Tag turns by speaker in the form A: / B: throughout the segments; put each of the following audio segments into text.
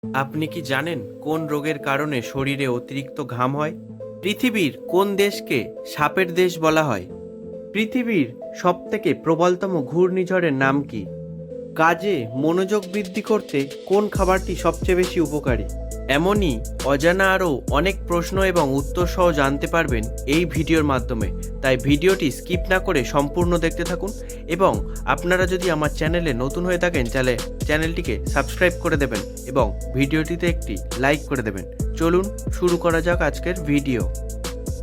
A: আপনি কি জানেন কোন রোগের কারণে শরীরে অতিরিক্ত ঘাম হয়? পৃথিবীর কোন দেশকে সাপের দেশ বলা হয়? পৃথিবীর সবথেকে প্রবলতম ঘূর্ণিঝড়ের নাম কি? কাজে মনোযোগ বৃদ্ধি করতে কোন খাবারটি সবচেয়ে বেশি উপকারী? এমনই অজানা আরও অনেক প্রশ্ন এবং উত্তর সহ জানতে পারবেন এই ভিডিওর মাধ্যমে। তাই ভিডিওটি স্কিপ না করে সম্পূর্ণ দেখতে থাকুন এবং আপনারা যদি আমার চ্যানেলে নতুন হয়ে থাকেন তাহলে চ্যানেলটিকে সাবস্ক্রাইব করে দেবেন এবং ভিডিওটিতে একটি লাইক করে দেবেন। চলুন শুরু করা যাক আজকের ভিডিও।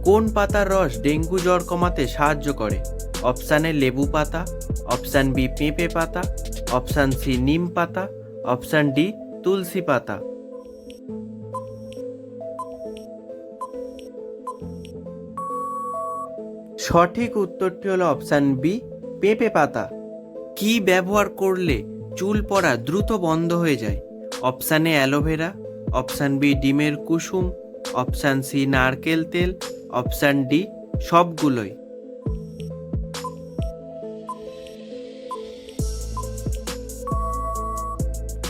A: কোন পাতার রস ডেঙ্গু জ্বর কমাতে সাহায্য করে? অপশান এ লেবু পাতা, অপশান বি পেঁপে পাতা, অপশান সি নিম পাতা, অপশান ডি তুলসী পাতা। সঠিক উত্তরটি হলো অপশান বি পেঁপে পাতা। কি ব্যবহার করলে চুল পড়া দ্রুত বন্ধ হয়ে যায়? Option A aloe vera, option B ডিমের কুসুম, অপশান সি নারকেল তেল, অপশান ডি সবগুলোই।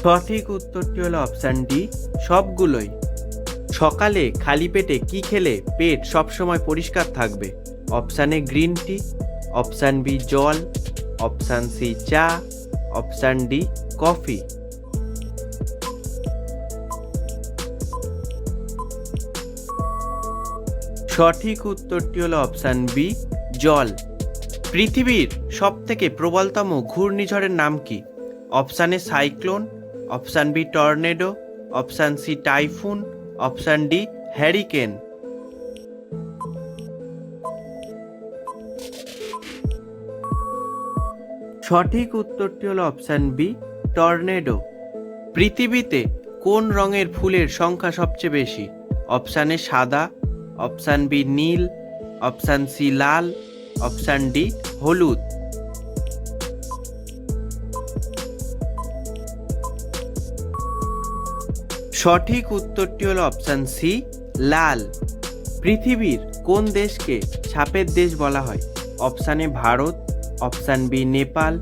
A: সঠিক উত্তরটি হলো অপশান ডি সবগুলোই। সকালে খালি পেটে কি খেলে পেট সবসময় পরিষ্কার থাকবে? Option A green tea, option B জল, অপশান সি চা, অপশান ডি কফি। সঠিক উত্তরটি হলো অপশান বি জল। পৃথিবীর সবথেকে প্রবলতম ঘূর্ণিঝড়ের নাম কি? Option A cyclone, option B tornado, option C typhoon, option D hurricane. সঠিক উত্তরটি হলো অপশান বি টর্নেডো। পৃথিবীতে কোন রঙের ফুলের সংখ্যা সবচেয়ে বেশি? অপশান এ সাদা, অপশান বি নীল, অপশান সি লাল, অপশান ডি হলুদ। সঠিক উত্তরটি হলো অপশান সি লাল। পৃথিবীর কোন দেশকে সাপের দেশ বলা হয়? Option A Bharat, option B Nepal,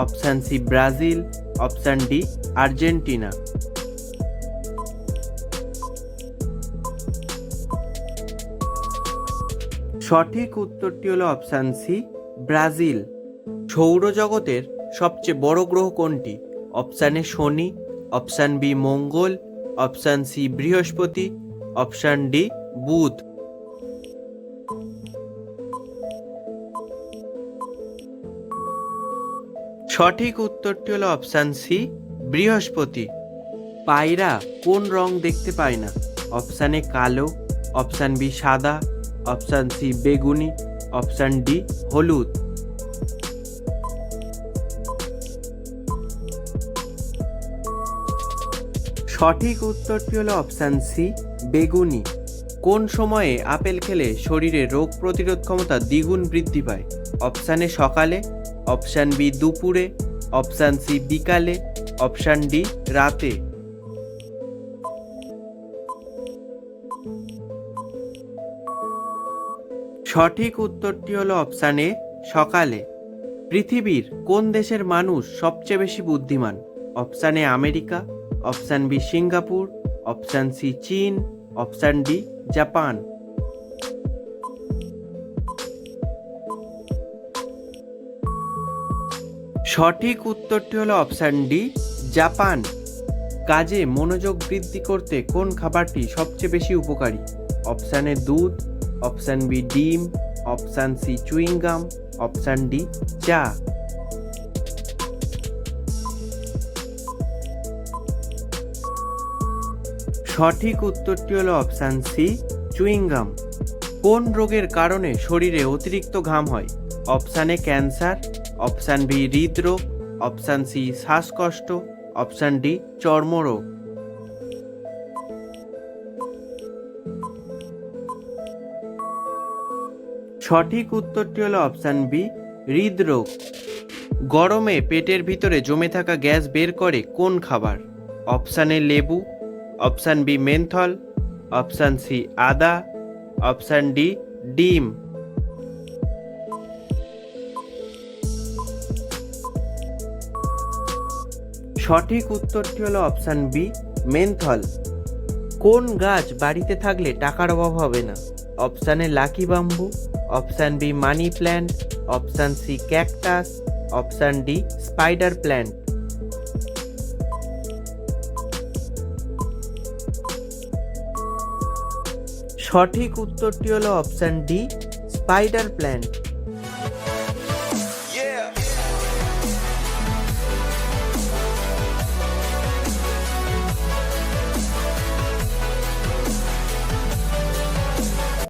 A: option C Brazil, option D Argentina. সঠিক উত্তরটি হলো অপশান সি ব্রাজিল। সৌরজগতের সবচেয়ে বড় গ্রহ কোনটি? Option A Shani, option B Mangal, option C Brihaspati, option D Budh. সঠিক উত্তরটি হলো অপশান সি বৃহস্পতি। পায়রা কোন রং দেখতে পায় না? অপশান এ কালো, অপশান বি সাদা, অপশান সি বেগুনি, অপশান ডি হলুদ। সঠিক উত্তরটি হলো অপশান সি বেগুনি। কোন সময়ে আপেল খেলে শরীরে রোগ প্রতিরোধ ক্ষমতা দ্বিগুণ বৃদ্ধি পায়? অপশান এ সকালে, অপশান বি দুপুরে, অপশান সি বিকালে, অপশান ডি রাতে। সঠিক উত্তরটি হলো অপশান এ সকালে। পৃথিবীর কোন দেশের মানুষ সবচেয়ে বেশি বুদ্ধিমান? Option A America, option B Singapore, option C চীন, অপশান ডি জাপান। সঠিক উত্তরটি হলো অপশান ডি জাপান। কাজে মনোযোগ বৃদ্ধি করতে কোন খাবারটি সবচেয়ে বেশি উপকারী? অপশান এ দুধ, অপশান বি ডিম, option C chewing gum, option D চা। সঠিক উত্তরটি হলো অপশান সি চুইংগাম। কোন রোগের কারণে শরীরে অতিরিক্ত ঘাম হয়? Option A cancer, option B হৃদরোগ, অপশান সি শ্বাসকষ্ট, অপশান ডি চর্মরোগ। সঠিক উত্তরটি হলো অপশান বি হৃদরোগ। গরমে পেটের ভিতরে জমে থাকা গ্যাস বের করে কোন খাবার? অপশান এ লেবু, option B menthol, option C আদা, অপশান ডি ডিম। সঠিক উত্তরটি হলো অপশান বি মেন্থল। কোন গাছ বাড়িতে থাকলে টাকার অভাব হবে না? Option A lucky bamboo, option B money plant, option C cactus, option D spider plant. সঠিক উত্তরটি হলো অপশান ডি স্পাইডার প্ল্যান্ট।